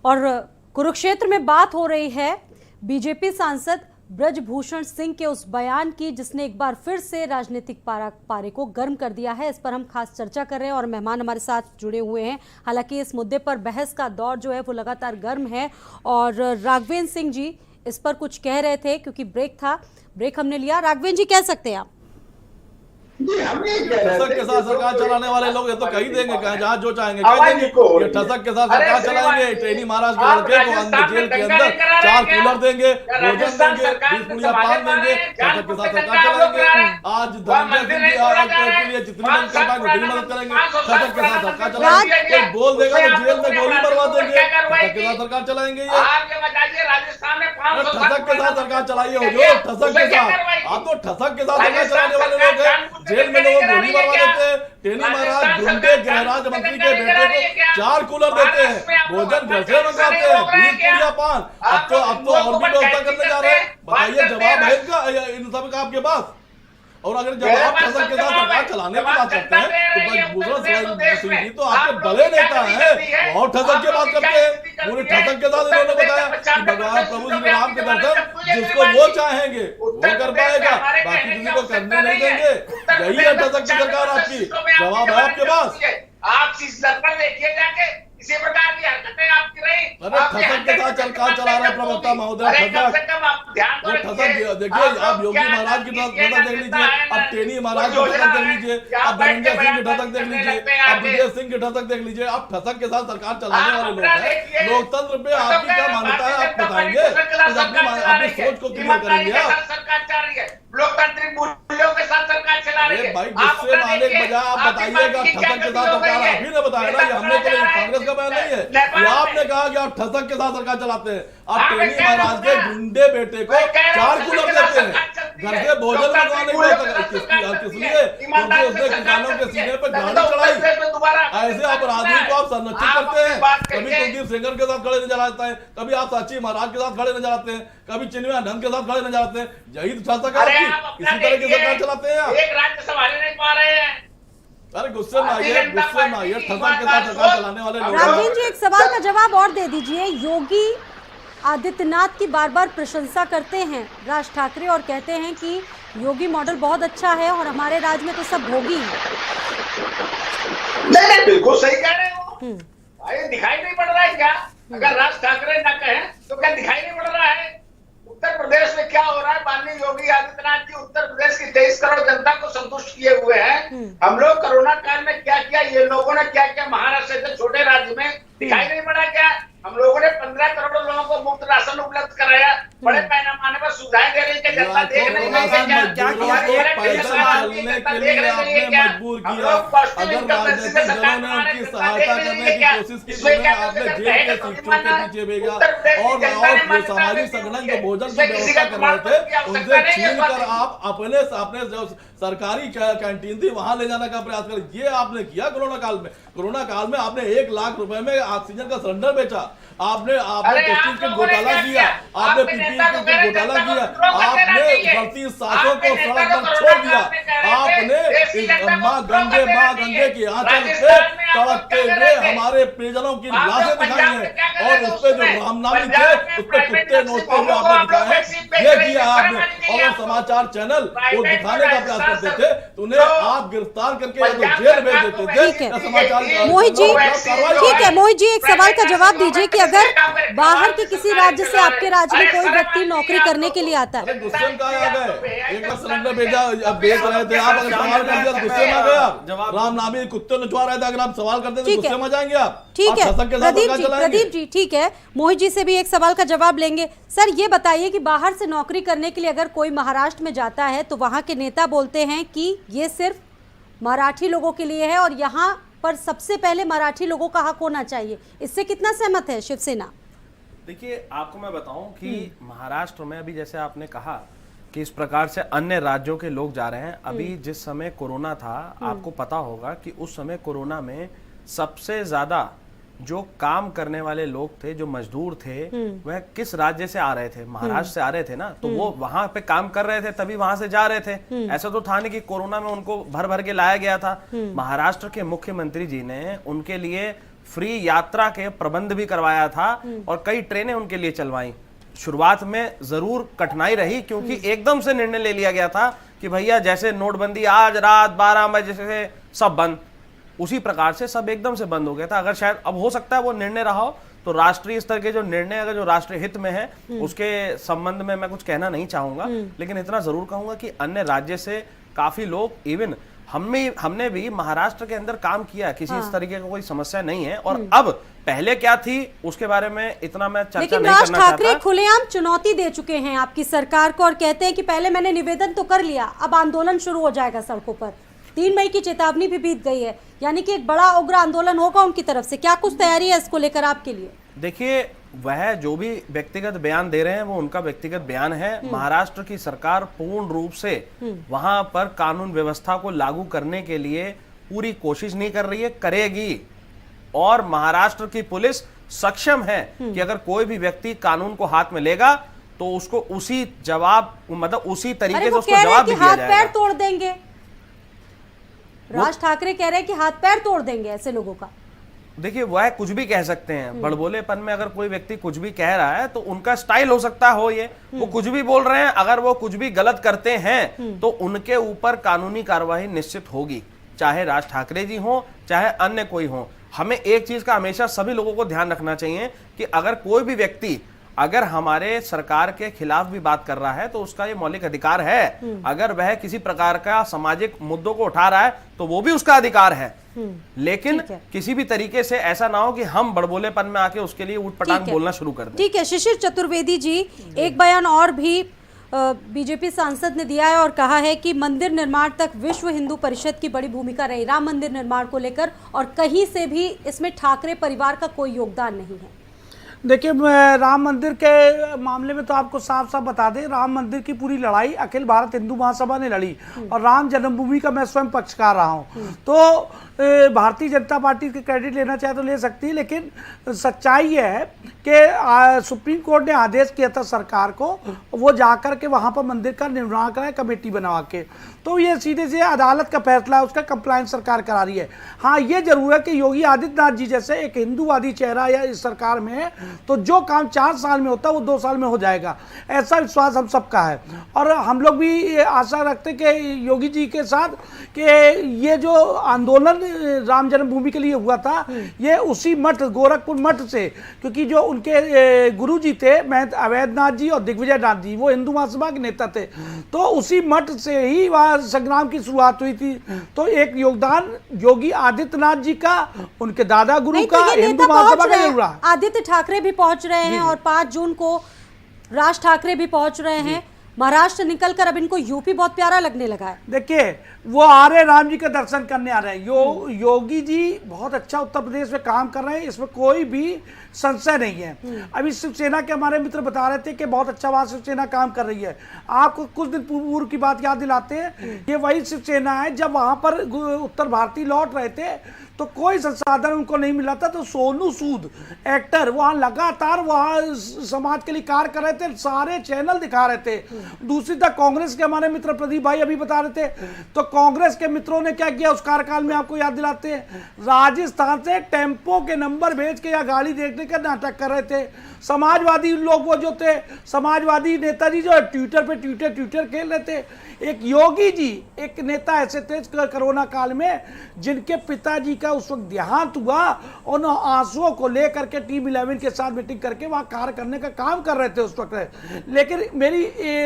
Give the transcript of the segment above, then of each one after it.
और कुरुक्षेत्र में बात हो रही है बीजेपी सांसद ब्रजभूषण सिंह के उस बयान की, जिसने एक बार फिर से राजनीतिक पारे को गर्म कर दिया है। इस पर हम खास चर्चा कर रहे हैं और मेहमान हमारे साथ जुड़े हुए हैं। हालांकि इस मुद्दे पर बहस का दौर जो है वो लगातार गर्म है और राघवेंद्र सिंह जी इस पर कुछ कह रहे थे क्योंकि ब्रेक हमने लिया। राघवेंद्र जी, कह सकते हैं आप? ठसक के साथ सरकार चलाने वाले लोग ये तो कहीं देंगे, जहाँ जो चाहेंगे कह देंगे। ये ठसक के साथ सरकार चलाएंगे। ट्रेनी महाराज के लड़के को जेल के अंदर 4 कूलर देंगे, भोजन देंगे, 20 पुड़िया पान देंगे। ठसक के साथ सरकार चलाएंगे। आज धनंजय सिंह के लिए जितनी मदद कर पाएंगे उतनी मदद करेंगे। ठसक के साथ सरकार चलाएंगे। कोई बोल देगा तो जेल में गोली मरवा देंगे। ठसक के साथ सरकार चलाएंगे। ये ठसक के साथ सरकार चलाइए हुजूर, ठसक के साथ। आप तो ठसक के साथ सरकार चलाने वाले लोग हैं। जेल में लोग गोली मरवा देते हैं। टेनी महाराज गुंडे गृहराज मंत्री के बेटे को 4 कूलर देते हैं, भोजन घर से मंगाते हैं, 20 पुड़िया पान। अब तो और भी व्यवस्था करने जा रहे हैं। बताइए, जवाब है इनका इन सब का आपके पास? और अगर जब आप ठसक के साथ सरकार चलाने की बात करते हैं तो ब्रजभूषण सिंह जी तो आपके बड़े नेता हैं, बहुत ठसक की बात करते हैं। पूरे ठसक के साथ इन्होंने बताया कि भगवान प्रभु श्री राम के दर्शन जिसको वो चाहेंगे वो कर पाएगा, बाकी किसी को करने नहीं देंगे। यही है ठसक की सरकार आपकी। जवाब है आपके पास? आप इस दर पर देखिए जाके इसी प्रकार की हरकतें आपकी रही। अरे ठसक के साथ सरकार चला रहे प्रवक्ता महोदय। ठसक देखिए, आप योगी महाराज की ठसक देख लीजिए, अब टेनी महाराज की ठसक देख लीजिए, अब धनंजय सिंह की ठसक देख लीजिए, अब विजय सिंह की ठसक देख लीजिए। आप ठसक के साथ सरकार चलाने वाले लोग हैं। लोकतंत्र पे आपकी क्या मान्यता है आप बताएंगे? अपनी सोच को क्लियर करेंगे आप। सरकार चल रही है, लोकतांत्रिक मूल्यों के साथ सरकार चला रही है। भाई गुस्से में आने के बजाय आप बताइएगा ठसक के साथ सरकार। आप ही ने बताया ना, ये हमने तो कांग्रेस का बयान नहीं है, ये आपने कहा कि आप ठसक के साथ सरकार चलाते हैं। आप टेनी महाराज के गुंडे बेटे को 4 कूलर देते हैं, घर से भोजन मंगवा नहीं होता। किस लिए? क्योंकि उसने किसानों के सीने पर गाड़ी चढ़ाई। ऐसे अपराधियों को आप संरक्षित करते हैं। कभी कुलदीप सेंगर के साथ खड़े नजर आते हैं, कभी आप साची महाराज के साथ खड़े नजर आते हैं, कभी चिन्मयानंद के साथ खड़े नजर आते हैं। यही तो ठसक है आपकी। इसी तरह की सरकार चलाते हैं आप। एक राज्य संभाल नहीं पा रहे हैं। अरे गुस्से में आइए, गुस्से में आइए। ठसक के साथ सरकार चलाने वाले लोग। राघवेंद्र जी, एक सवाल का जवाब और दे दीजिए। योगी आदित्यनाथ की बार बार प्रशंसा करते हैं राज ठाकरे और कहते हैं कि योगी मॉडल बहुत अच्छा है और हमारे राज्य में तो सब भोगी है। नहीं, बिल्कुल सही कह रहे हो। भाई दिखाई नहीं पड़ रहा है क्या? अगर राज ठाकरे ना कहें तो क्या दिखाई नहीं पड़ रहा है? उत्तर प्रदेश में क्या हो रहा है? माननीय योगी आदित्यनाथ जी उत्तर प्रदेश की 23 करोड़ जनता को संतुष्ट किए हुए हैं। हम लोग कोरोना काल में क्या किया, ये लोगों ने क्या किया महाराष्ट्र से छोटे राज्य में, दिखाई नहीं पड़ा क्या? हम लोगों ने 15 करोड़ लोगों को मुफ्त राशन उपलब्ध कराया, बड़े पैमाने पर सुविधाएं दे रही है। जनता देख नहीं रही है क्या? मजबूर किया। अगर राजनीतिक दलों ने उनकी सहायता करने की कोशिश की तो आपने जेल के सीटों के पीछे भेजा और सामाजिक संगठन जो भोजन की व्यवस्था कर रहे थे उनसे छीन कर आप अपने जो सरकारी कैंटीन थी वहां ले जाने का प्रयास कर, ये आपने किया कोरोना काल में। कोरोना काल में आपने 1 लाख रुपए में ऑक्सीजन का सिलेंडर बेचा, आपने टेस्टिंग किट घोटाला किया, आपने पीपीई किट घोटाला किया, आपने बढ़ती सांसों को सड़क पर छोड़ दिया, आपने माँ गंगे की आंचल पे तड़पते हुए हमारे परिजनों की लाशें दिखाई हैं और उस पे जो रामनामी थे उस पे कुत्ते नोचते हुए आपने दिखाया है। ये किया आपने। और समाचार चैनल वो दिखाने का प्रयास करते थे तो उन्हें आप गिरफ्तार करके या तो जेल भेज देते थे या समाचार। मोहित जी, ठीक है मोहित जी, एक सवाल का जवाब दीजिए कि अगर बाहर के किसी राज्य से आपके राज्य में कोई व्यक्ति नौकरी करने के लिए आता है, गुस्से में कहा आ गए, एक बार सिलेंडर भेजा बेच रहे थे आप, अगर सवाल कर दिया गुस्से में आ गए आप। राम नामी कुत्ते नचवा रहे थे, अगर आप सवाल करते तो गुस्से में जाएंगे आप। ठीक है प्रदीप जी, ठीक है मोहित जी से भी एक सवाल का जवाब लेंगे। सर ये बताइए कि बाहर से नौकरी करने के लिए अगर कोई महाराष्ट्र में जाता है तो वहाँ के नेता बोलते हैं कि ये सिर्फ मराठी लोगों के लिए है और यहाँ पर सबसे पहले मराठी लोगों का हक होना चाहिए। इससे कितना सहमत है शिवसेना? देखिए, आपको मैं बताऊं कि महाराष्ट्र में अभी जैसे आपने कहा कि इस प्रकार से अन्य राज्यों के लोग जा रहे हैं। अभी जिस समय कोरोना था, आपको पता होगा कि उस समय कोरोना में सबसे ज्यादा जो काम करने वाले लोग थे, जो मजदूर थे, वह किस राज्य से आ रहे थे? महाराष्ट्र से आ रहे थे ना। तो वो वहां पे काम कर रहे थे तभी वहां से जा रहे थे। ऐसा तो था नहीं कि कोरोना में उनको भर भर के लाया गया था। महाराष्ट्र के मुख्यमंत्री जी ने उनके लिए फ्री यात्रा के प्रबंध भी करवाया था और कई ट्रेनें उनके लिए चलवाई। शुरुआत में जरूर कठिनाई रही क्योंकि एकदम से निर्णय ले लिया गया था कि भैया जैसे नोटबंदी आज रात 12 बजे से सब बंद, उसी प्रकार से सब एकदम से बंद हो गया था। अगर शायद अब हो सकता है वो निर्णय रहा हो तो राष्ट्रीय स्तर के जो निर्णय अगर जो राष्ट्रीय हित में है उसके संबंध में मैं कुछ कहना नहीं चाहूंगा, लेकिन इतना जरूर कहूंगा कि अन्य राज्य से काफी लोग, इवन हमने भी महाराष्ट्र के अंदर काम किया, किसी इस तरीके का कोई समस्या नहीं है। और अब पहले क्या थी उसके बारे में इतना मैं चर्चा लेकिन नहीं राज करना चाहता। ठाकरे खुलेआम चुनौती दे चुके हैं आपकी सरकार को और कहते हैं कि पहले मैंने निवेदन तो कर लिया, अब आंदोलन शुरू हो जाएगा सड़कों पर। 3 मई की चेतावनी भी बीत गई है, यानी कि एक बड़ा उग्र आंदोलन होगा उनकी तरफ से। क्या कुछ तैयारी है इसको लेकर आपके लिए? देखिए, वह जो भी व्यक्तिगत बयान दे रहे हैं वो उनका व्यक्तिगत बयान है। महाराष्ट्र की सरकार पूर्ण रूप से वहां पर कानून व्यवस्था को लागू करने के लिए पूरी कोशिश नहीं कर रही है, करेगी। और महाराष्ट्र की पुलिस सक्षम है कि अगर कोई भी व्यक्ति कानून को हाथ में लेगा तो उसको उसी जवाब, मतलब उसी तरीके से उसको जवाब भी दिया हाथ जाएगा। पैर तोड़ देंगे, राज ठाकरे कह रहे हैं कि हाथ पैर तोड़ देंगे ऐसे लोगों का। देखिए, वह कुछ भी कह सकते हैं, बड़बोलेपन में अगर कोई व्यक्ति कुछ भी कह रहा है तो उनका स्टाइल हो सकता हो, ये वो कुछ भी बोल रहे हैं। अगर वो कुछ भी गलत करते हैं तो उनके ऊपर कानूनी कार्यवाही निश्चित होगी, चाहे राज ठाकरे जी हो चाहे अन्य कोई हो। हमें एक चीज का हमेशा सभी लोगों को ध्यान रखना चाहिए कि अगर कोई भी व्यक्ति अगर हमारे सरकार के खिलाफ भी बात कर रहा है तो उसका ये मौलिक अधिकार है। अगर वह किसी प्रकार का सामाजिक मुद्दों को उठा रहा है तो वो भी उसका अधिकार है। लेकिन किसी भी तरीके से ऐसा ना हो कि हम बड़बोलेपन में आके उसके लिए ऊट पटांग बोलना शुरू कर दें। ठीक है, शिशिर चतुर्वेदी जी, एक बयान और भी बीजेपी सांसद ने दिया है और कहा है कि मंदिर निर्माण तक विश्व हिंदू परिषद की बड़ी भूमिका रही, राम मंदिर निर्माण को लेकर, और कहीं से भी इसमें ठाकरे परिवार का कोई योगदान नहीं है। देखिए, राम मंदिर के मामले में तो आपको साफ साफ बता दें, राम मंदिर की पूरी लड़ाई अखिल भारत हिंदू महासभा ने लड़ी और राम जन्मभूमि का मैं स्वयं पक्षकार रहा हूं। तो भारतीय जनता पार्टी के क्रेडिट लेना चाहे तो ले सकती है, लेकिन सच्चाई यह है कि सुप्रीम कोर्ट ने आदेश किया था सरकार को वो जाकर के वहां पर मंदिर का निर्माण कराए कमेटी बनवा के। तो ये सीधे से अदालत का फैसला है, उसका कंप्लायंस सरकार करा रही है। हाँ, ये जरूर है कि योगी आदित्यनाथ जी जैसे एक हिंदूवादी चेहरा या इस सरकार में है तो जो काम 4 साल में होता है वो 2 साल में हो जाएगा, ऐसा विश्वास हम सबका है। और हम लोग भी आशा रखते हैं कि योगी जी के साथ कि ये जो आंदोलन राम जन्मभूमि के लिए हुआ था ये उसी मठ, गोरखपुर मठ से, क्योंकि जो उनके गुरु जी थे महंत अवैधनाथ जी और दिग्विजय नाथ जी, वो हिंदू महासभा के नेता थे, तो उसी मठ से ही वह संग्राम की शुरुआत हुई थी। तो एक योगदान योगी आदित्यनाथ जी का, उनके दादा गुरु का, हिंदू महासभा का जरूर रहा। आदित्य ठाकरे भी पहुंच रहे हैं और 5 जून को राज ठाकरे भी पहुंच रहे हैं। महाराष्ट्र निकलकर अब इनको यूपी बहुत प्यारा लगने लगा है। देखिए, वो आ रहे राम जी के दर्शन करने आ रहे हैं। योगी जी बहुत अच्छा उत्तर प्रदेश में काम कर रहे हैं, इसमें कोई भी संशय नहीं है। अभी शिवसेना के हमारे मित्र बता रहे थे कि बहुत अच्छा वहां शिवसेना काम कर रही है। आपको कुछ दिन पूर्व की बात याद दिलाते हैं, ये वही शिवसेना है जब वहां पर उत्तर भारतीय लौट रहे थे तो कोई संसाधन उनको नहीं मिला था, तो सोनू सूद एक्टर वहां लगातार वहां समाज के लिए कार्य कर रहे थे, सारे चैनल दिखा रहे थे। दूसरी तरफ कांग्रेस के हमारे मित्र प्रदीप भाई अभी बता रहे थे, तो कांग्रेस के मित्रों ने क्या किया उस कार्यकाल में आपको याद दिलाते हैं, राजस्थान से टेम्पो के नंबर भेज के या गाड़ी देखने का नाटक कर रहे थे। समाजवादी लोग वो जो थे, समाजवादी नेताजी जो ट्विटर पे ट्विटर खेल रहे थे। एक योगी जी एक नेता ऐसे थे कोरोना काल में जिनके पिताजी का उस वक्त देहांत हुआ, उन आंसुओं को लेकर के टीम 11 के साथ मीटिंग करके वहां कार्य करने का काम कर रहे थे उस वक्त। लेकिन मेरी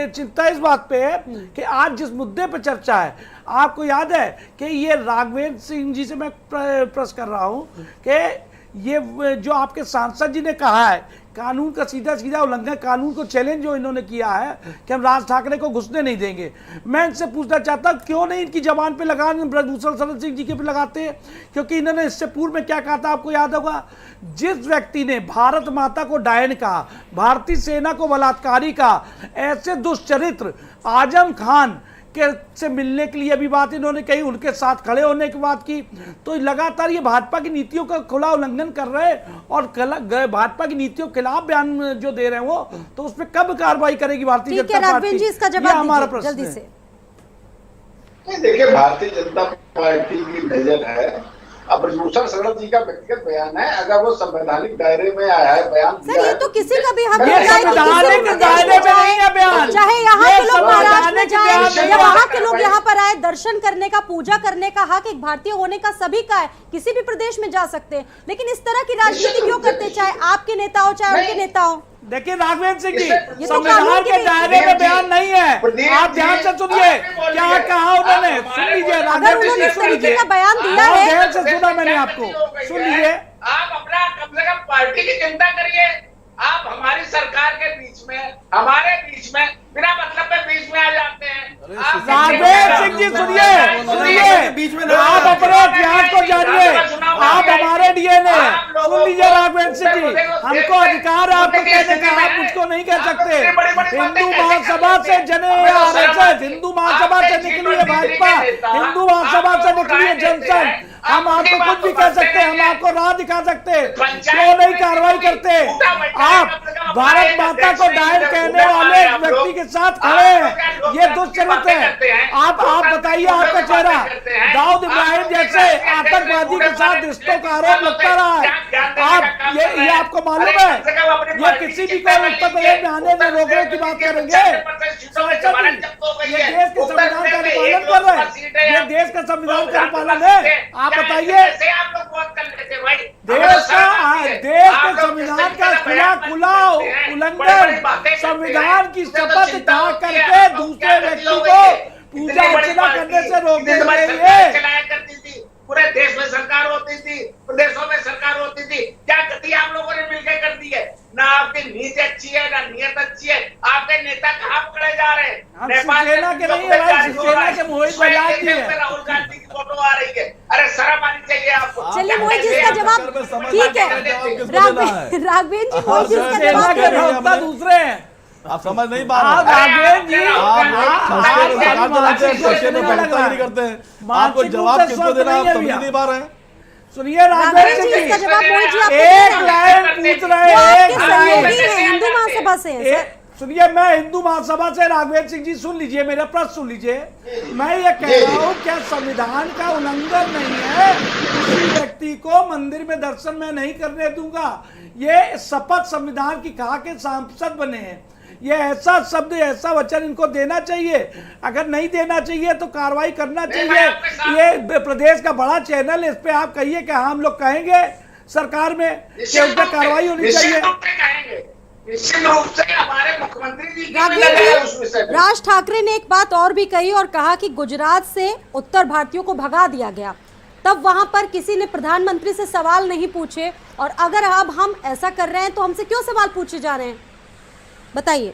चिंता इस बात पे है कि आज जिस मुद्दे पे चर्चा है, आपको याद है कि ये राघवेंद्र सिंह जी से मैं प्रश्न कर रहा हूं कि ये जो आपके सांसद जी ने कहा है कानून का सीधा सीधा उल्लंघन, कानून को चैलेंज जो इन्होंने किया है कि हम राज ठाकरे को घुसने नहीं देंगे, मैं इनसे पूछना चाहता हूं क्यों नहीं इनकी जबान पे लगान ब्रजभूषण शरण सिंह जी के पे लगाते हैं? क्योंकि इन्होंने इससे पूर्व में क्या कहा था आपको याद होगा, जिस व्यक्ति ने भारत माता को डायन कहा, भारतीय सेना को बलात्कारी कहा, ऐसे दुष्चरित्र आजम खान के से मिलने के लिए अभी बात इन्होंने कही, उनके साथ खड़े होने की बात की। तो लगातार ये भाजपा की नीतियों का खुला उल्लंघन कर रहे हैं और भाजपा की नीतियों के खिलाफ बयान जो दे रहे हैं वो, तो उस पर कब कार्रवाई करेगी भारतीय जनता पार्टी? जी, इसका जवाब हमारा दीजिए जल्दी से। देखिए, भारतीय जनता पार्टी की नजर है अब ब्रजभूषण शरण जी का व्यक्तिगत बयान है, अगर वो संवैधानिक दायरे में आया है बयान सर ये तो किसी का भी हक ये होता है कि संवैधानिक किसी भी दायरे में नहीं है बयान। चाहे यहाँ ये के लोग महाराष्ट्र में संवैधानिक बयान जाए नहीं या है। वहाँ के लोग यहाँ पर आए, दर्शन करने का, पूजा करने का हक एक भारतीय होने का सभी का है, किसी भी प्रदेश में जा सकते हैं। लेकिन इस तरह की राजनीति क्यों करते, चाहे आपके नेता हो चाहे उनके नेता हो? देखिए राघवेंद्र सिंह जी, तो संविधान कानून के की दायरे में बयान नहीं है। आप ध्यान से सुनिए क्या कहा उन्होंने, सुन लीजिए। अगर राघवेंद्र उन्होंने सिंह इस सुन तरीके लीजिए, का बयान दिया बहुत है, देर से सुना मैंने आपको, सुन लीजिए। आप अपना कम से कम पार्टी की चिंता करिए। आप हमारी सरकार के बीच में, हमारे बीच में बिना मतलब के बीच में आ जाते हैं। राघवेंद्र सिंह जी सुनिए, बीच में आप अपने इतिहास को जानिए, आप हमारे डीएनए, सुन लीजिए राघवेंद्र सिंह जी, हमको अधिकार है आपको कहने का, आप मुझको नहीं कह सकते। हिंदू महासभा से जने आरएसएस, हिंदू महासभा से निकली है भाजपा, हिंदू महासभा से निकली है जनसंघ, हम आपको कुछ भी कह सकते हैं, हम आपको राह दिखा सकते हैं, क्यों नहीं कार्रवाई करते? आप भारत माता को डायन कहने वाले व्यक्ति के साथ खड़े हैं, ये दुष्चरित्र है। आप बताइए, आपका चेहरा दाऊद इब्राहिम जैसे आतंकवादी के साथ रिश्तों का आरोप लगता रहा है। आप ये आपको मालूम है, ये किसी भी को उत्तर प्रदेश में आने से रोकने की बात करेंगे? ये देश के संविधान का अनुपालन कर रहे हैं, ये देश का संविधान का अनुपालन है। आप बताइए, देश के संविधान का खुला उल्लंघन, संविधान की शपथ खा करके दूसरे व्यक्ति को पूजा अर्चना करने से रोकने के लिए पूरे देश में सरकार होती थी, प्रदेशों में सरकार होती थी, क्या गति आप लोगों ने मिलकर कर दी है? ना आपकी नीति अच्छी है, ना नियत अच्छी है। आपके नेता कहाँ पकड़े जा रहे हैं? शिवसेना के नहीं है भाई, शिवसेना के मोहित बजाज की है। राहुल गांधी की फोटो आ रही है, अरे शर्म आनी चाहिए आपको। चलिए मोहित जी इसका जवाब ठीक है, राघवेंद्र जी मोहित जी इसका जवाब दे रहे हैं। दूसरे हैं, आप समझ नहीं पा रहे, करते हैं, आपको जवाब किसको देना आप समझ नहीं पा रहे हैं। सुनिए राघवेंद्र जी इसका जवाब मोहित जी आपको एक लाइन पूछ रहे हैं, एक लाइन। हिंदू महासभा से हैं सर। सुनिए, मैं हिंदू महासभा से, राघवेंद्र सिंह जी सुन लीजिए, मेरा प्रश्न सुन लीजिए। मैं ये कह रहा हूँ, क्या संविधान का उल्लंघन नहीं है? किसी व्यक्ति को मंदिर में दर्शन मैं नहीं करने दूंगा। ये शपथ संविधान की खा के सांसद बने हैं, ये ऐसा शब्द, ऐसा वचन इनको देना चाहिए। अगर नहीं देना चाहिए तो कार्रवाई करना चाहिए। ये प्रदेश का बड़ा चैनल है, इस पे आप कहिए कि हम लोग कहेंगे सरकार में कि उन पर कार्रवाई होनी चाहिए। निश्चित रूप से हमारे मुख्यमंत्री जी राज ठाकरे ने एक बात और भी कही और कहा कि गुजरात से उत्तर भारतीयों को भगा दिया गया, तब वहां पर किसी ने प्रधानमंत्री से सवाल नहीं पूछे, और अगर अब हम ऐसा कर रहे हैं तो हमसे क्यों सवाल पूछे जा रहे हैं? बताइए।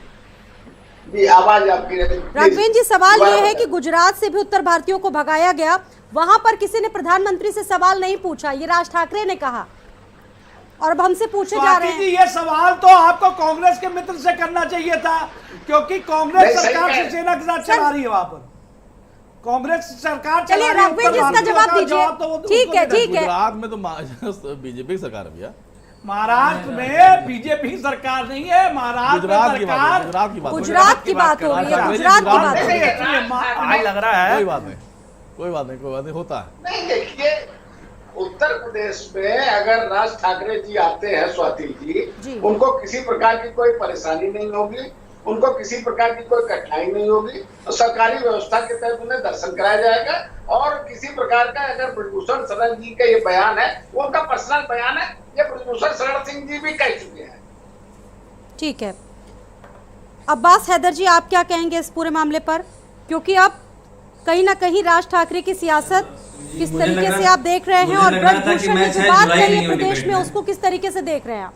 आवाज आपकी राघवेंद्र जी, सवाल ये है कि गुजरात से भी उत्तर भारतीयों को भगाया गया, वहां पर किसी ने प्रधानमंत्री से सवाल नहीं पूछा, ये राज ठाकरे ने कहा, और अब हमसे पूछे जा रहे हैं। ये सवाल तो आपको कांग्रेस के मित्र से करना चाहिए था, क्योंकि कांग्रेस सरकार शिवसेना के साथ चला रही है, वहां पर कांग्रेस सरकार। चलिए राघवेंद्र जी इसका जवाब दीजिए। ठीक है, ठीक है। गुजरात में तो बीजेपी सरकार है भैया, महाराष्ट्र में बीजेपी सरकार नहीं है, महाराष्ट्र गुजरात की गुजरात की बात हो रही है, गुजरात की बात हो रही है। आज लग रहा है कोई बात नहीं, होता है। नहीं, देखिए उत्तर प्रदेश में अगर राज ठाकरे जी आते हैं, स्वाति जी, उनको किसी प्रकार की कोई परेशानी नहीं होगी, उनको किसी प्रकार की कोई कठिनाई नहीं होगी, तो सरकारी व्यवस्था के तहत उन्हें दर्शन कराया जाएगा। और किसी प्रकार का अगर ब्रजभूषण शरण जी का ये बयान है, वो उनका पर्सनल बयान है, ये ब्रजभूषण शरण सिंह जी भी कह चुके हैं। ठीक है, अब्बास हैदर जी आप क्या कहेंगे इस पूरे मामले पर? क्योंकि अब कहीं ना कहीं राज ठाकरे की सियासत किस तरीके से आप देख रहे हैं, और ब्रजभूषण ने जो बात कही है प्रदेश में, उसको किस तरीके से देख रहे हैं आप?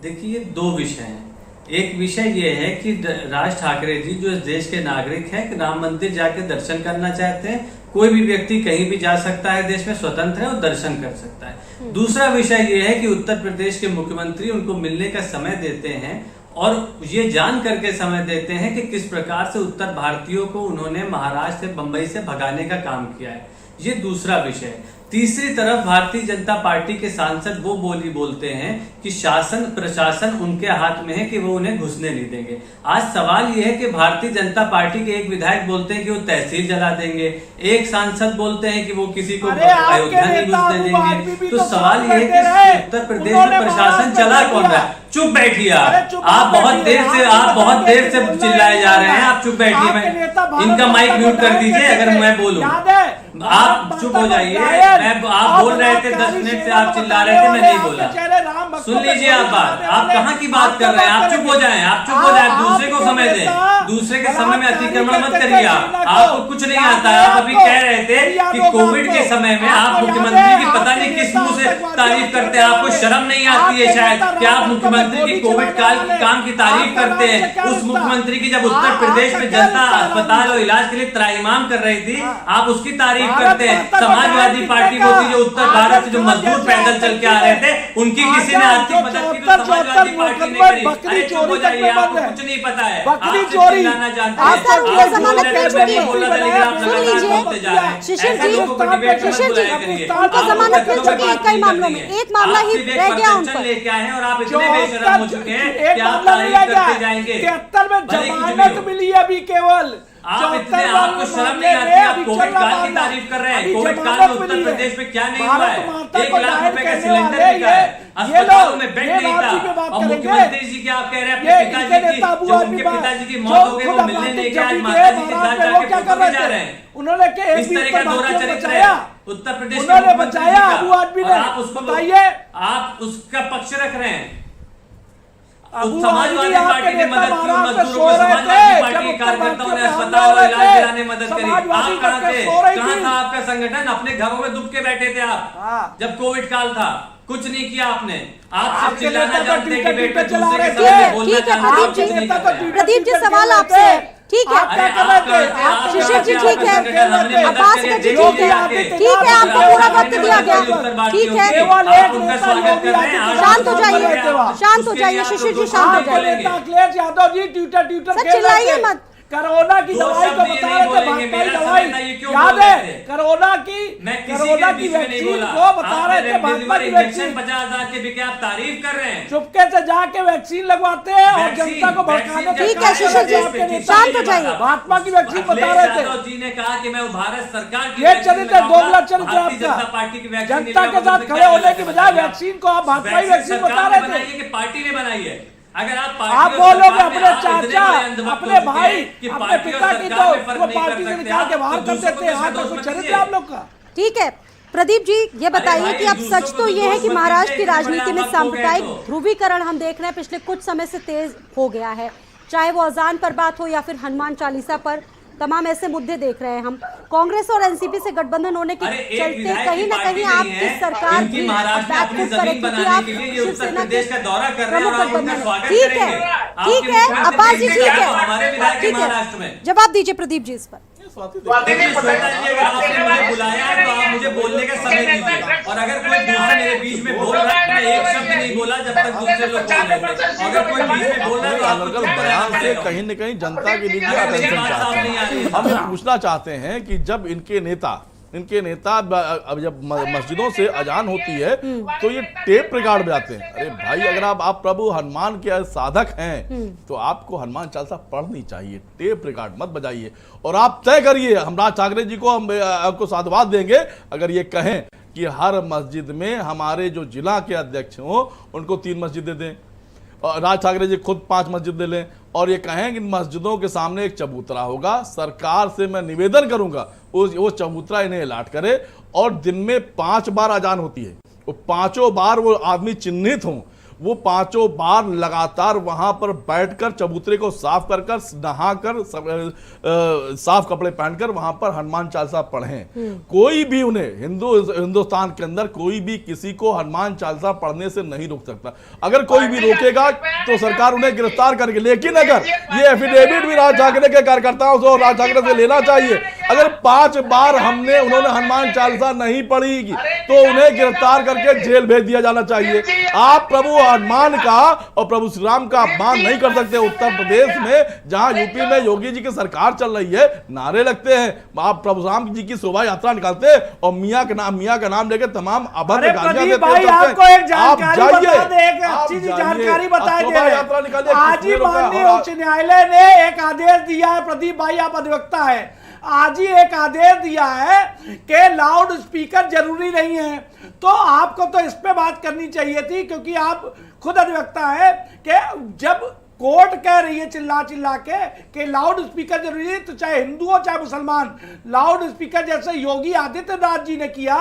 देखिए, दो विषय हैं। एक विषय ये है कि राज ठाकरे जी जो इस देश के नागरिक हैं, कि राम मंदिर जाके दर्शन करना चाहते हैं। कोई भी व्यक्ति कहीं भी जा सकता है, देश में स्वतंत्र है और दर्शन कर सकता है। दूसरा विषय ये है कि उत्तर प्रदेश के मुख्यमंत्री उनको मिलने का समय देते हैं, और ये जान करके समय देते हैं कि किस प्रकार से उत्तर भारतीयों को उन्होंने महाराष्ट्र से, बंबई से भगाने का काम किया है। ये दूसरा विषय है। तीसरी तरफ भारतीय जनता पार्टी के सांसद वो बोली बोलते हैं कि शासन प्रशासन उनके हाथ में है कि वो उन्हें घुसने नहीं देंगे। आज सवाल ये है कि भारतीय जनता पार्टी के एक विधायक बोलते हैं कि वो तहसील जला देंगे, एक सांसद बोलते हैं कि वो किसी को अयोध्या नहीं घुसने देंगे। तो सवाल ये है कि उत्तर प्रदेश में प्रशासन चला कौन रहा है? चुप बैठिए आप बहुत देर से चिल्लाए जा रहे हैं। आप चुप बैठिए, इनका माइक म्यूट कर दीजिए अगर मैं बोलूं। आप चुप हो जाइए। आप बोल रहे थे 10 मिनट से, आप चिल्ला रहे थे, मैं नहीं बोला। सुन लीजिए आप बात, आप कहाँ की बात कर रहे हैं? आप चुप हो जाएं, आप चुप हो जाएं, दूसरे को समय दें, दूसरे के समय में अतिक्रमण मत करिए। आपको कुछ नहीं आता है। आप अभी कह रहे थे कि कोविड के समय में आप मुख्यमंत्री की पता नहीं किस मुंह से तारीफ करते हैं। आपको शर्म नहीं आती है शायद कि आप मुख्यमंत्री की कोविड काल की काम की तारीफ करते हैं। उस मुख्यमंत्री की जब उत्तर प्रदेश में जनता अस्पताल और इलाज के लिए त्राहिमाम कर रही थी, आप उसकी तारीफ करते हैं। समाजवादी पार्टी वो थी जो उत्तर भारत से जो मजदूर पैदल चल के आ रहे थे, उनकी किसी ने आर्थिक मदद की तो समाजवादी पार्टी ने करी। अरे चुप हो जाइए, आपको कुछ नहीं पता है। शिशिर जी, उनको जमानत मिल चुकी है कई मामलों में, एक मामला ही रह गया उन पर। लेके आए हैं और आप इतने बेशरम हो चुके हैं कि आप तारीफ करते जाएंगे। 73 में जमानत मिली अभी केवल। आप इतने, आपको शर्म नहीं आती? आप कोविड काल की तारीफ कर रहे हैं। कोविड काल में उत्तर प्रदेश में क्या नहीं हुआ है? 1 लाख रुपए का सिलेंडर बिका है, अस्पतालों में बेड नहीं था। और मुख्यमंत्री जी क्या आप कह रहे हैं अपने पिताजी की, जो उनके पिताजी की मौत हो गई वो मिलने नहीं गए, आज माता जी के साथ जाके फोटो भी जा रहे हैं। उन्होंने इस तरह का दोहरा चरित्र है उत्तर प्रदेश के मुख्यमंत्री जी का। आप उसको बताइए, आप उसका पक्ष रख रहे हैं। समाजवादी पार्टी ने मदद की मजदूरों को, समाजवादी पार्टी के कार्यकर्ताओं ने अस्पताल और इलाज दिलाने में मदद करी। आप कहाँ थे? कहाँ था आपका संगठन? अपने घरों में दुब के बैठे थे आप जब कोविड काल था। कुछ नहीं किया आपने। आप सिर्फ चिल्लाना जानते कि बेटे दूसरे के सामने बोलना जानते हैं। प्रदीप जी सवाल आपसे है, ठीक है शिशिर जी, ठीक है अब्बास जी, ठीक है आपको पूरा वक्त दिया गया, ठीक है शांत हो जाइए, शांत हो जाइए शिशिर जी, शांत हो जाइए। अखिलेश यादव जी ट्विटर चिल्लाइए मत। कोरोना की दवाई को बता रहे थे, भाजपा दवाई याद है? कोरोना की वैक्सीन को बता रहे थे, भाजपा की वैक्सीन 50,000 के बिके, आप तारीफ कर रहे हैं। चुपके से जाके वैक्सीन लगवाते हैं और जनता को भड़काने। ठीक है शिशिर जी, शांत हो जाइए। भाजपा की वैक्सीन बता रहे थे। यादव जी ने कहा कि मैं भारत सरकार की ये चरित्र दोगला चरित्र जनता पार्टी की वैक्सीन, जनता के साथ खड़े होने की बजाय वैक्सीन को आप भाजपा की वैक्सीन बता रहे थे कि पार्टी ने बनाई है। अगर आप बोलोगे अपने चाचा, अपने भाई, अपने पिता की तो वो पार्टी से निकाल के बाहर कर देते हैं। तो कुछ चरित्र आप लोग का। ठीक है प्रदीप जी, ये बताइए कि अब सच तो ये है कि महाराष्ट्र की राजनीति में सांप्रदायिक ध्रुवीकरण हम देख रहे हैं पिछले कुछ समय से तेज हो गया है, चाहे वो अजान पर बात हो या फिर हनुमान चालीसा पर, तमाम ऐसे मुद्दे देख रहे हैं हम। कांग्रेस और एनसीपी से गठबंधन होने के चलते कहीं ना कहीं आपकी सरकार भी बैकफुट पर है, क्योंकि आप शिवसेना के प्रमुख गठबंधन। ठीक है अब्बास जी, ठीक है, ठीक है, जवाब दीजिए प्रदीप जी इस पर। अगर आपने मुझे बुलाया है तो आप मुझे बोलने का समय दीजिए, और अगर कोई दूसरा मेरे बीच में बोल रहा है, मैं एक शब्द नहीं बोला जब तक दूसरे लोग बोल रहे थे। अगर कोई बीच में बोल रहा है तो आप बयान से कहीं न कहीं जनता के लिए अटेंशन चाहते हैं। हम ये पूछना चाहते हैं कि जब इनके नेता अब जब मस्जिदों से अजान होती है तो ये टेप रिकॉर्ड बजाते हैं। अरे भाई, अगर आप प्रभु हनुमान के साधक हैं तो आपको हनुमान चालीसा पढ़नी चाहिए, टेप रिकॉर्ड मत बजाइए। और आप तय करिए, हम राज ठाकरे जी को हम आपको साधुवाद देंगे अगर ये कहें कि हर मस्जिद में हमारे जो जिला के अध्यक्ष हो उनको 3 मस्जिदें दें, और राज ठाकरे जी खुद 5 मस्जिद ले लें, और ये कहें कि मस्जिदों के सामने एक चबूतरा होगा। सरकार से मैं निवेदन करूंगा वो चबूतरा इन्हें अलाट करे, और दिन में 5 बार अजान होती है, वो 5 बार वो आदमी चिन्हित हों, वो 5 बार लगातार वहां पर बैठकर चबूतरे को साफ कर नहाकर साफ कपड़े पहनकर वहां पर हनुमान चालीसा पढ़ें। कोई भी उन्हें हिंदुस्तान के अंदर कोई भी किसी को हनुमान चालीसा पढ़ने से नहीं रोक सकता। अगर कोई भी रोकेगा तो सरकार उन्हें गिरफ्तार करेगी। लेकिन अगर ये एफिडेविट भी राज ठाकरे के कार्यकर्ताओं से और राज ठाकरे से लेना चाहिए अगर 5 बार उन्होंने हनुमान चालीसा नहीं पढ़ी तो उन्हें गिरफ्तार करके जेल भेज दिया जाना चाहिए। आप प्रभु हनुमान का और प्रभु श्री राम का अपमान नहीं कर सकते। उत्तर प्रदेश में जहां यूपी में योगी जी की सरकार चल रही है, नारे लगते हैं, आप प्रभु राम जी की शोभा यात्रा निकालते हैं और मियाँ का नाम लेकर तमाम अभद्र गालियां देते हैं। आपको एक जानकारी बता दे, एक अच्छी सी जानकारी बताई दे रहे। आज ही माननीय उच्च न्यायालय ने एक आदेश दिया है, प्रदीप भाई आप अधिवक्ता है, आज ही एक आदेश दिया है कि लाउड स्पीकर जरूरी नहीं है। तो आपको तो इस पे बात करनी चाहिए थी, क्योंकि आप खुद अधिवक्ता है कि जब कोर्ट कह रही है चिल्ला चिल्ला के कि लाउड स्पीकर जरूरी है, तो चाहे हिंदू हो चाहे मुसलमान, लाउड स्पीकर जैसे योगी आदित्यनाथ जी ने किया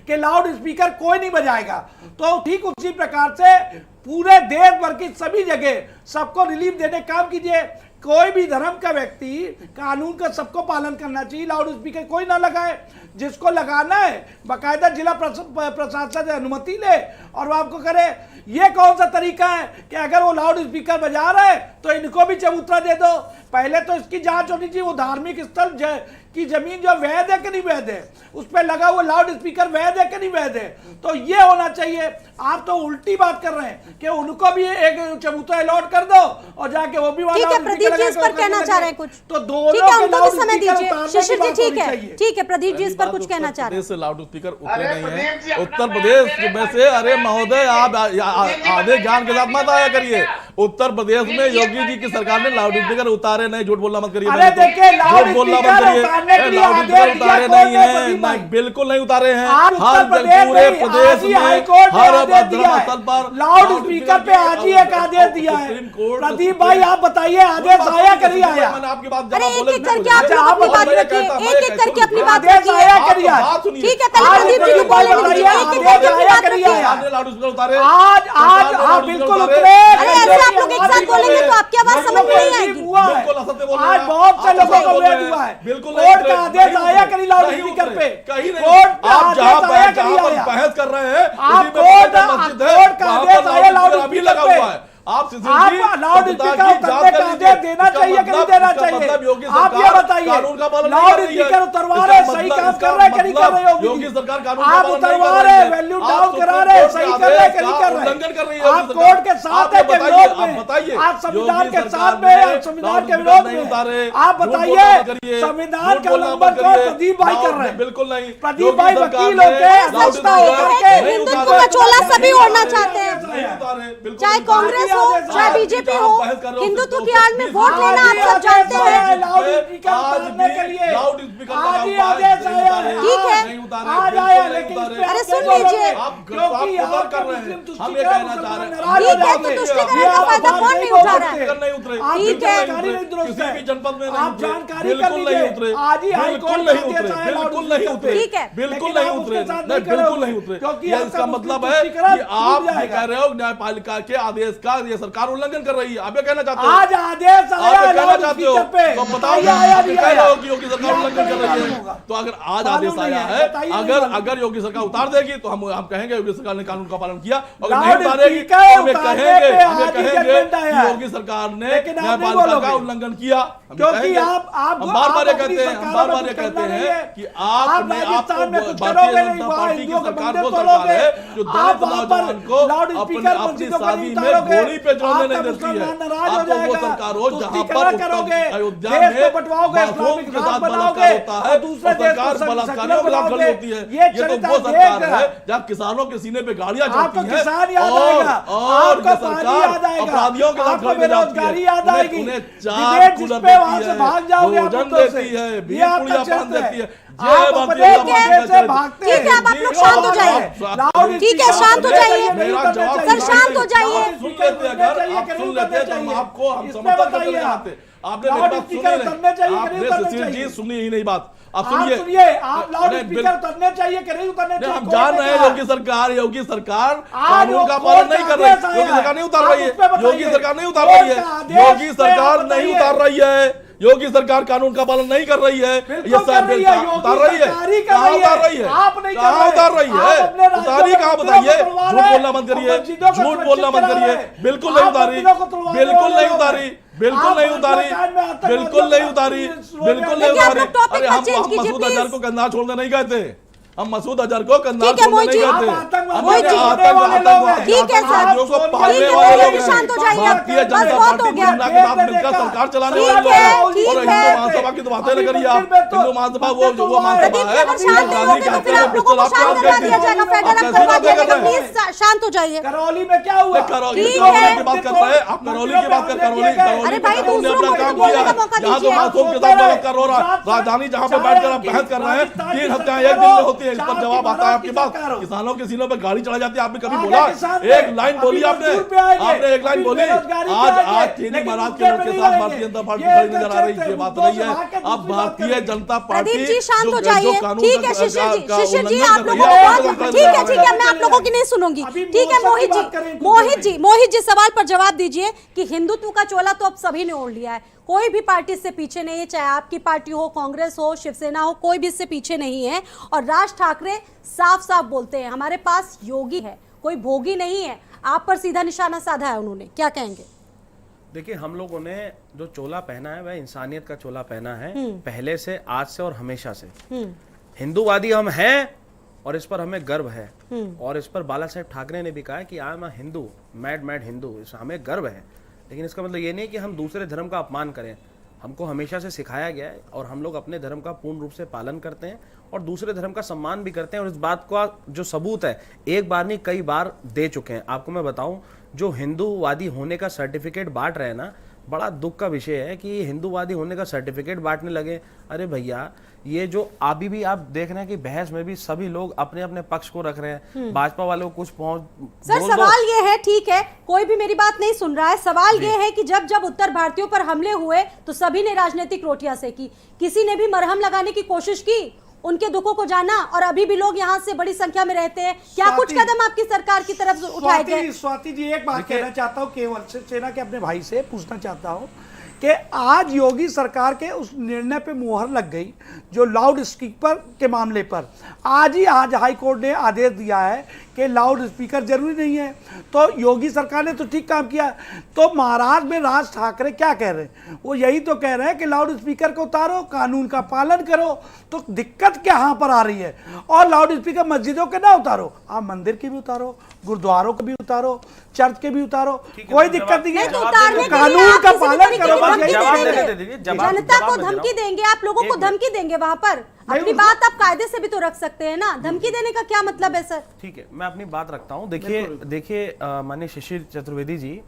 कि लाउड स्पीकर कोई नहीं बजाएगा, तो ठीक उसी प्रकार से पूरे देश भर की सभी जगह सबको रिलीफ देने काम कीजिए। कोई भी धर्म का व्यक्ति कानून का सबको पालन करना चाहिए, लाउड स्पीकर कोई ना लगाए, जिसको लगाना है बाकायदा जिला प्रशासन से अनुमति ले और वो आपको करे। ये कौन सा तरीका है कि अगर वो लाउड स्पीकर बजा रहा है तो इनको भी चबूतरा दे दो? पहले तो इसकी जांच होनी चाहिए, वो धार्मिक स्थल की जमीन जो वैध है कि नहीं वैध है, उस पर लगा हुआ लाउड स्पीकर वैध है कि नहीं वैध है, तो ये होना चाहिए। आप तो उल्टी बात कर रहे हैं कि उनको भी एक चबूतरा अलॉट कर दो और जाके वो भी ठीक है। प्रदीप जी इस पर कहना चाह रहे हैं कुछ, तो दोनों ठीक है, उनको भी समय दीजिए। शिशिर जी ठीक है, ठीक है, प्रदीप जी इस पर कुछ कहना चाह रहे हैं। लाउड स्पीकर उतरे नहीं है उत्तर प्रदेश में से। अरे महोदय, आप आधे ज्ञान के साथ मत आया करिए। उत्तर प्रदेश में योगी जी की सरकार ने लाउड स्पीकर उतारे नहीं, झूठ बोलना मत करिए, झूठ बोलना मत करिए। लाउड स्पीकर उतारे नहीं है, बिल्कुल नहीं उतारे हैं। हर पूरे प्रदेश में हर स्थल पर लाउड स्पीकर पे आज ही एक आदेश दिया है। प्रदीप भाई आप बताइए आदेश आया कि नहीं आया? मैंने आपकी बात अरे एक एक करके आप लोग अपनी बात रखिए, एक एक करके अपनी बात रखिए। आया कि नहीं आया? ठीक है, पहले प्रदीप जी को बोलने दीजिए, एक एक करके अपनी बात रखिए। लाउड स्पीकर उतारे आज बिल्कुल उतरे। अरे ऐसे आप लोग एक साथ बोलेंगे तो आपकी आवाज समझ में नहीं आएगी। आज बहुत से लोगों को वेद हुआ है। कोर्ट का आदेश आया कि नहीं लाउड स्पीकर पे? कोर्ट का आदेश आया कि नहीं आया? बहस कर रहे हैं, कोर्ट का आदेश आया लाउड स्पीकर पे? आप लाउड स्पीकर उतरने का आदेश देना चाहिए कि नहीं देना चाहिए? आप ये बताइए। लाउड स्पीकर उतरवा रहे, सही काम कर रहे कि नहीं कर रहे? योगी सरकार कानून आप उतरवा रहे, वैल्यू डाउन करा रहे, सही कर रहे कि नहीं कर रहे? आप कोर्ट के साथ है कि विरोध में? आप संविधान के साथ में, आप संविधान के विरोध में? आप बताइए संविधान का उल्लंघन कौन प्रदीप भाई कर रहे हैं? बिल्कुल नहीं। प्रदीप भाई वकील होकर हिंदुत्व का चोला सभी ओढ़ना चाहते हैं, चाहे कांग्रेस हो चाहे बीजेपी हो। हिंदुत्व की आड़ में वोट लेना आप सब जानते हैं। लाउड स्पीकर उतारने के लिए आज ही आदेश आया है। ठीक है, आज आया, लेकिन अरे सुन लीजिए, क्योंकि यहाँ का मुस्लिम हम ये कहना चाह रहे हैं, ठीक है, तो तुष्टिकरण का फायदा कौन नहीं उठा रहा है? ठीक है, किसी भी जनपद में आप जानकारी कर लीजिए। आज ही हाईकोर्ट का आदेश आया बिल्कुल नहीं उतरे, ठीक है, बिल्कुल नहीं उतरे, बिल्कुल नहीं उतरे। क्योंकि इसका मतलब है कि आप ये कह रहे हो न्यायपालिका के आदेश का ये सरकार उल्लंघन कर रही है। आप ये कहना चाहते हो? आज आदेश आया कहना चाहते हो तो बताइए, कह रहे हो कि योगी सरकार उल्लंघन कर रही है। तो अगर आज आदेश आया है, अगर योगी सरकार उतार देगी तो हम कहेंगे योगी सरकार ने कानून का पालन किया। अगर नहीं उतारेगी तो हमें कहेंगे कि योगी सरकार ने न्यायपालिका का उल्लंघन किया। क्योंकि आप बार बार ये कहते हैं, हम बार बार ये कहते हैं कि आपने भारतीय जनता पार्टी की सरकार वो सरकार है जो दलित नौजवान को अपनी शादी में घोड़ी पे जोड़ने नहीं देती है। आप तो वो सरकार हो जहां पर अयोध्या में बाथरूम के साथ बलात्कार होता है, वो सरकार बलात्कारियों के खिलाफ खड़ी होती है। ये तो वो सरकार है जहां किसानों के सीने पे गाड़ियां चलती हैं और सरकार अपराधियों के साथ खड़ी जाती है। उन्हें 4 कूलर देती है, भोजन देती है, 20 पुड़िया पान देती है। ठीक है, अब आप लोग शांत हो जाइए। ठीक है, शांत हो जाइए सर, शांत हो जाइए। सुन लेते, अगर आप सुन लेते तो हम आपको हम समर्थन करते जाते। आपने मेरी बात सुनी नहीं, आपने सुशील जी सुनी ही नहीं बात। आप सुनिए, आप लाउड स्पीकर उतरने चाहिए कि नहीं उतरने चाहिए? हम जान रहे हैं योगी सरकार कानून का पालन नहीं कर रही है। योगी सरकार नहीं उतार रही है, योगी सरकार नहीं उतार रही है, योगी सरकार नहीं उतार रही है, योगी सरकार कानून का पालन नहीं कर रही है। बिल्कुल कर रही है, योगी उतार रही है, सरकार ही कर कहाँ रही है। उतार रही है, आप नहीं कर कहाँ रहे। उतार रही आप है, अपने राज्यों उतारी में कहाँ मंदिरों को बताइए, तुड़वा झूठ रहे हैं, बोलना बंद करिए, मस्जिदों को झूठ बोलना सुरक्षित बंद करा करिए, रहे हैं। बिल्कुल नहीं आप उतारी, मंदिरों को तुड़वाने बिल्कुल वाले नहीं लोग उतारी, हैं। बिल्कुल आप नहीं उतारी, पाकिस्तान में आतंकवादियों बिल्कुल नहीं का उतारी, बिल्कुल नहीं देखिए, आप उतारी। लोग टॉपिक अरे मत हम चेंज कीजिए, मसूद अजहर प्लीज। को कंधार छोड़ने नहीं गए थे, हम मसूद अजहर को कंधार ठीक है, छोड़ने मोहित नहीं जी, गए आप थे, आतंकवादी हमने छोड़ने वाले लोग हैं। ठीक है सर, आतंकवादियों को पालने ठीक है, वाले मोहित लोग जी, हैं। शांत हो जाइए अब। भारतीय बस जनता बहुत हो पार्टी गया। जिन्ना के साथ मिलकर सरकार चलाने वाले ठीक लोग है, हैं। ठीक और है। हिंदू महासभा की तो बातें न करिए आप, हिंदू महासभा वो महासभा प्रदीप जी, है, अगर शांत नहीं होंगे तो फिर आप लोगों को शांत करवा दिया जाएगा, फेडरल करवा दिया जाएगा। प्लीज शांत हो जाइए। करौली में क्या हुआ? ठीक करौली है। की बात कर रहे हैं आप, करौली की बात कर, करौली अरे भाई, ने दूसरों अपना को काम बोलने किया का मौका है, यहाँ तो दीजिए। मासूम के साथ बलात्कार हो रहा है। राजधानी जहाँ पे बैठकर आप बहस कर रहे हैं, 3 हफ्ते एक दिन में होती है, इस पर जवाब आता है आपके पास। किसानों के सीनों पे गाड़ी चढ़ा जाती है, आपने कभी बोला? एक लाइन बोली आपने, आपने एक लाइन बोली। आज चीनी महाराज के लोग के साथ भारतीय जनता पार्टी खड़ी नजर आ रही है, ये बात नहीं है। अब भारतीय जनता पार्टी प्रदीप जी, शांत हो जो जाइए। कानून ठीक है का- शिशिर जी, का शिशिर जी, उल्लंघन आप कर लोगों रही को है, बहुत ठीक है, ठीक है, मैं आप लोगों की नहीं सुनूंगी। अभी ठीक है मौसम की मोहित बात जी, करें, मोहित जी सवाल पर जवाब दीजिए कि हिंदुत्व का चोला तो अब सभी ने ओढ़ लिया है, कोई भी पार्टी इससे पीछे नहीं है, चाहे आपकी पार्टी हो, कांग्रेस हो, शिवसेना हो, कोई भी इससे पीछे नहीं है। और राज ठाकरे साफ साफ बोलते हैं हमारे पास योगी है, कोई भोगी नहीं है। आप पर सीधा निशाना साधा है उन्होंने, क्या कहेंगे? देखिए, हम लोगों ने जो चोला पहना है वह इंसानियत का चोला पहना है, पहले से, आज से और हमेशा से। हिंदूवादी हम हैं और इस पर हमें गर्व है। और इस पर बाला साहेब ठाकरे ने भी कहा है कि I am a Hindu, mad Hindu, इस हमें गर्व है। लेकिन इसका मतलब ये नहीं कि हम दूसरे धर्म का अपमान करें। हमको हमेशा से सिखाया गया है और हम लोग अपने धर्म का पूर्ण रूप से पालन करते हैं और दूसरे धर्म का सम्मान भी करते हैं। और इस बात का जो सबूत है, एक बार नहीं कई बार दे चुके हैं। आपको मैं बताऊं, जो हिंदूवादी होने का सर्टिफिकेट बांट रहे हैं ना, बड़ा दुख का विषय है कि ये हिंदूवादी होने का सर्टिफिकेट बांटने लगे। अरे भैया, ये जो अभी भी आप देख रहे हैं कि बहस में भी सभी लोग अपने अपने पक्ष को रख रहे हैं। भाजपा वालों को कुछ सर, सवाल ये है, ठीक है, कोई भी मेरी बात नहीं सुन रहा है, सवाल ये है कि जब जब उत्तर भारतीयों पर हमले हुए तो सभी ने राजनीतिक रोटियां सेकी, किसी ने भी मरहम लगाने की कोशिश की, उनके दुखों को जाना, और अभी भी लोग यहाँ से बड़ी संख्या में रहते हैं। क्या कुछ कदम आपकी सरकार की तरफ से उठाए गए? स्वाति जी, एक बात कहना चाहता हूँ, केवल शिवसेना के अपने भाई से पूछना चाहता हूँ कि आज योगी सरकार के उस निर्णय पे मुहर लग गई जो लाउड स्पीकर के मामले पर। आज हाई कोर्ट ने आदेश दिया है कि लाउड स्पीकर जरूरी नहीं है, तो योगी सरकार ने तो ठीक काम किया। तो महाराष्ट्र में राज ठाकरे क्या कह रहे हैं? वो यही तो कह रहे हैं कि लाउड स्पीकर को उतारो, कानून का पालन करो। तो दिक्कत क्या यहाँ पर आ रही है? और लाउड स्पीकर मस्जिदों के ना उतारो, आप मंदिर के भी उतारो, गुरुद्वारों के भी उतारो, चर्च के भी उतारो, कोई दिक्कत नहीं है। तो उतारने के लिए कानून आप का किसी भी पालन तरीके करो, की बस धमकी यही देंगे। जनता को धमकी देंगे, आप लोगों को धमकी देंगे वहां पर। अपनी बात आप कायदे से भी तो रख सकते हैं ना, धमकी देने का क्या मतलब है सर? ठीक है, मैं अपनी बात रखता हूँ। देखिए माननीय शिशिर चतुर्वेदी जी,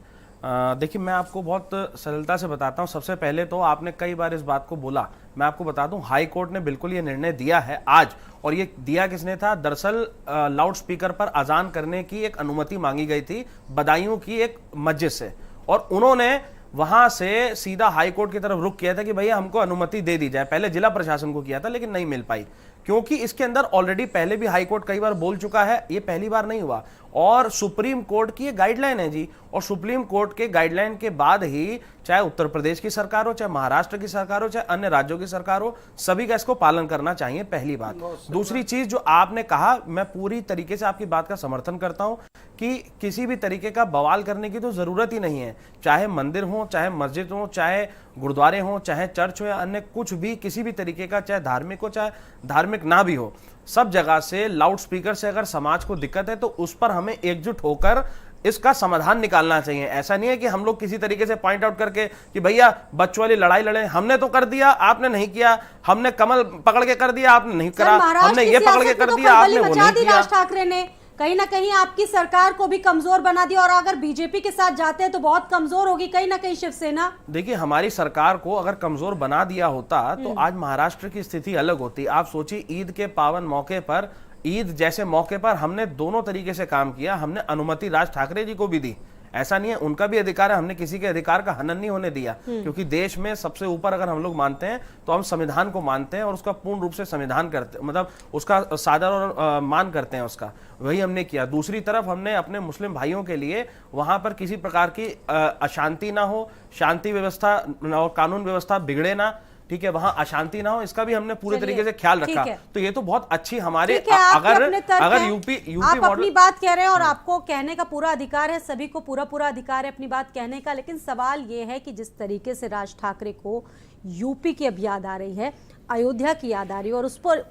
देखिए मैं आपको बहुत सरलता से बताता हूँ। सबसे पहले तो आपने कई बार इस बात को बोला, मैं आपको बता दूं, हाई कोर्ट ने बिल्कुल ये निर्णय दिया है आज। और ये दिया किसने था? दरअसल लाउड स्पीकर पर अजान करने की एक अनुमति मांगी गई थी बदायूं की एक मस्जिद से, और उन्होंने वहां से सीधा हाई कोर्ट की तरफ रुख किया था कि भैया हमको अनुमति दे दी जाए। पहले जिला प्रशासन को किया था लेकिन नहीं मिल पाई, क्योंकि इसके अंदर ऑलरेडी पहले भी हाई कोर्ट कई बार बोल चुका है, ये पहली बार नहीं हुआ। और सुप्रीम कोर्ट की ये गाइडलाइन है जी, और सुप्रीम कोर्ट के गाइडलाइन के बाद ही चाहे उत्तर प्रदेश की सरकार हो, चाहे महाराष्ट्र की सरकार हो, चाहे अन्य राज्यों की सरकार हो, सभी का इसको पालन करना चाहिए, पहली बात। दूसरी चीज जो आपने कहा, मैं पूरी तरीके से आपकी बात का समर्थन करता हूं कि किसी भी तरीके का बवाल करने की तो जरूरत ही नहीं है। चाहे मंदिर हो, चाहे मस्जिद हो, चाहे गुरुद्वारे हो, चाहे चर्च हो या अन्य कुछ भी, किसी भी तरीके का, चाहे धार्मिक हो चाहे धार्मिक ना भी हो, सब जगह से लाउड स्पीकर से अगर समाज को दिक्कत है तो उस पर हमें एकजुट होकर इसका समाधान निकालना चाहिए। ऐसा नहीं है कि हम लोग किसी तरीके से पॉइंट आउट करके कि भैया बच्चों वाली लड़ाई लड़े, हमने तो कर दिया आपने नहीं किया, हमने कमल पकड़ के कर दिया आपने नहीं करा, हमने ये पकड़ के कर दिया आपने वो नहीं किया। राज ठाकरे ने कहीं ना कहीं आपकी सरकार को भी कमजोर बना दिया, और अगर बीजेपी के साथ जाते हैं तो बहुत कमजोर होगी कहीं ना कहीं शिवसेना। देखिए, हमारी सरकार को अगर कमजोर बना दिया होता तो आज महाराष्ट्र की स्थिति अलग होती। आप सोचिए, ईद के पावन मौके पर, ईद जैसे मौके पर हमने दोनों तरीके से काम किया। हमने अनुमति राज ठाकरे जी को भी दी, ऐसा नहीं है, उनका भी अधिकार है, हमने किसी के अधिकार का हनन नहीं होने दिया, क्योंकि देश में सबसे ऊपर अगर हम लोग मानते हैं तो हम संविधान को मानते हैं और उसका पूर्ण रूप से संविधान करते, मतलब उसका सादर और मान करते हैं उसका, वही हमने किया। दूसरी तरफ हमने अपने मुस्लिम भाइयों के लिए वहां पर किसी प्रकार की अशांति ना हो, शांति व्यवस्था और कानून व्यवस्था बिगड़े ना, ठीक है, वहां अशांति ना हो, इसका भी हमने पूरे तरीके से ख्याल रखा। तो ये तो बहुत अच्छी हमारे, अगर यूपी आप अपनी बात कह रहे हैं और आपको कहने का पूरा अधिकार है, सभी को पूरा अधिकार है अपनी बात कहने का, लेकिन सवाल ये है कि जिस तरीके से राज ठाकरे को यूपी की अब याद आ रही है, अयोध्या की याद आ रही है और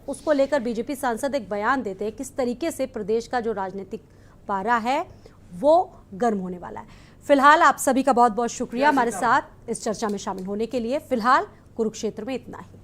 उसको लेकर बीजेपी सांसद एक बयान देते हैं, किस तरीके से प्रदेश का जो राजनीतिक पारा है वो गर्म होने वाला है। फिलहाल आप सभी का बहुत बहुत शुक्रिया हमारे साथ इस चर्चा में शामिल होने के लिए। फिलहाल कुरुक्षेत्र में इतना ही।